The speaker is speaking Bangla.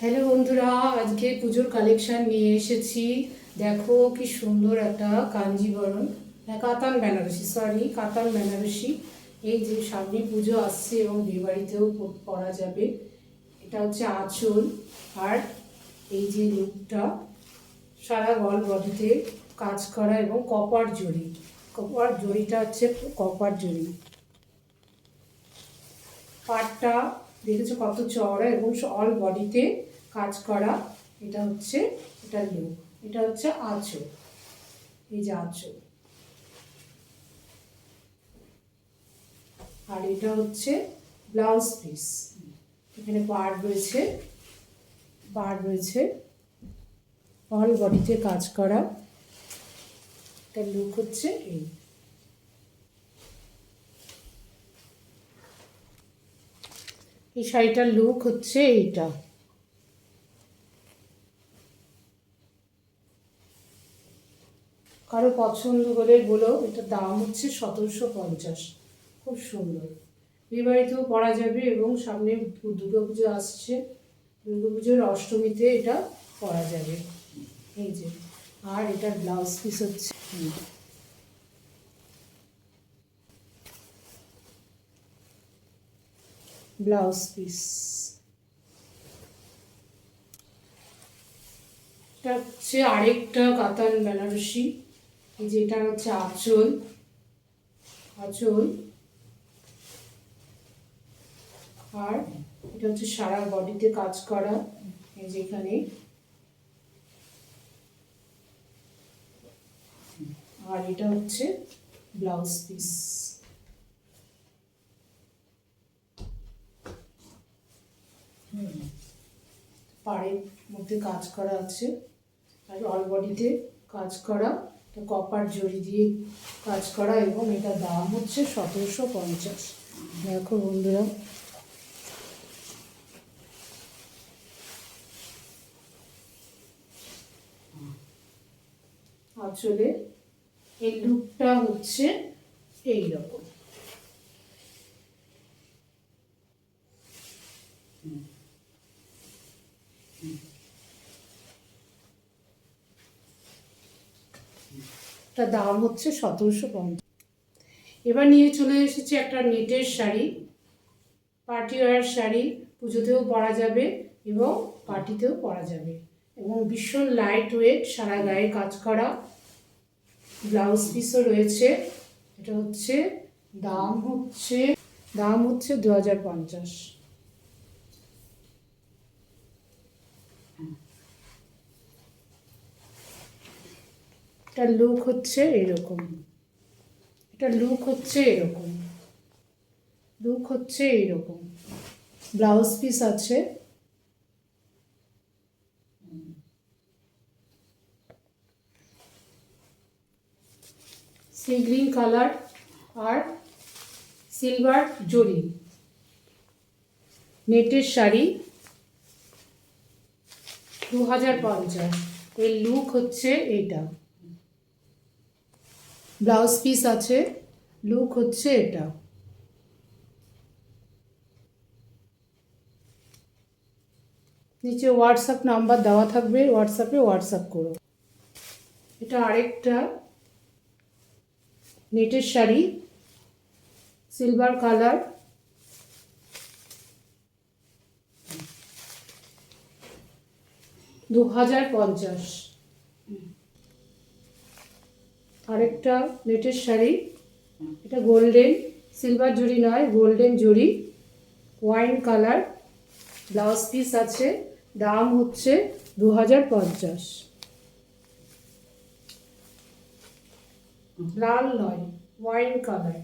হ্যালো বন্ধুরা, আজকে পুজোর কালেকশন নিয়ে এসেছি। দেখো কি সুন্দর একটা কাঞ্জিবরম, কাতান বেনারসি। এই যে সামনে পুজো আসছে এবং বিয়েবাড়িতেও পরা যাবে। এটা হচ্ছে আঁচল। আর এই যে লুকটা, সারা গল বডিতে কাজ করা এবং কপার জড়িটা হচ্ছে কপার জড়ি। পাটটা দেখেছো কত চওড়া এবং অল বডিতে কাজ করা। এটা হচ্ছে এটার লুক। এটা হচ্ছে আঁচল, এই যে আঁচল। আর এটা হচ্ছে ব্লাউজ পিস। এখানে পাড় রয়েছে অল বডিতে কাজ করা। এটার লুক হচ্ছে এই শাড়িটার লুক হচ্ছে এইটা। কারো পছন্দ হলে বলো। এটার দাম হচ্ছে 1750। খুব সুন্দর, বিয়েবাড়িতেও পরা যাবে এবং সামনে দুর্গাপুজো আসছে, দুর্গাপুজোর অষ্টমীতে এটা পরা যাবে। এই যে, আর এটার ব্লাউজ পিস হচ্ছে ব্লাউজ পিস। এটা হচ্ছে আরেকটা কাতান বেনারসি। এই যে এটা হচ্ছে আঁচল। আর এটা হচ্ছে সারা বডিতে কাজ করা। এই যে এখানে, আর এটা হচ্ছে ব্লাউজ পিস। পাড়ের মধ্যে কাজ করা আছে আর অল বডিতে কাজ করা, কপার জড়ি দিয়ে কাজ করা এবং এটার দাম হচ্ছে 1750। দেখো বন্ধুরা, আসলে এই লুকটা হচ্ছে এইরকম। তার দাম হচ্ছে 1750। এবার নিয়ে চলে এসেছি একটা নেটের শাড়ি, পার্টি ওয়্যার শাড়ি। পুজোতেও পরা যাবে এবং পার্টিতেও পরা যাবে এবং ভীষণ লাইট ওয়েট, সারা গায়ে কাজ করা। ব্লাউজ পিসও রয়েছে। এটা হচ্ছে দাম হচ্ছে 2050। এটার লুক হচ্ছে এরকম। ব্লাউজ পিস আছে। সি গ্রিন কালার আর সিলভার জরি, নেটের শাড়ি, 2050। এর লুক হচ্ছে এইটা। ব্লাউজ পিস আছে, লুক হচ্ছে এটা। নিচে হোয়াটসঅ্যাপ নাম্বার দেওয়া থাকবে, হোয়াটসঅ্যাপ করো। এটা আরেকটা নেটের শাড়ি, সিলভার কালার, 2050। আরেকটা নেটের শাড়ি, এটা গোল্ডেন, সিলভার জরি নয়, গোল্ডেন জরি, ওয়াইন কালার। ব্লাউজ পিস আছে, দাম হচ্ছে 2050। লাল নয়, ওয়াইন কালার।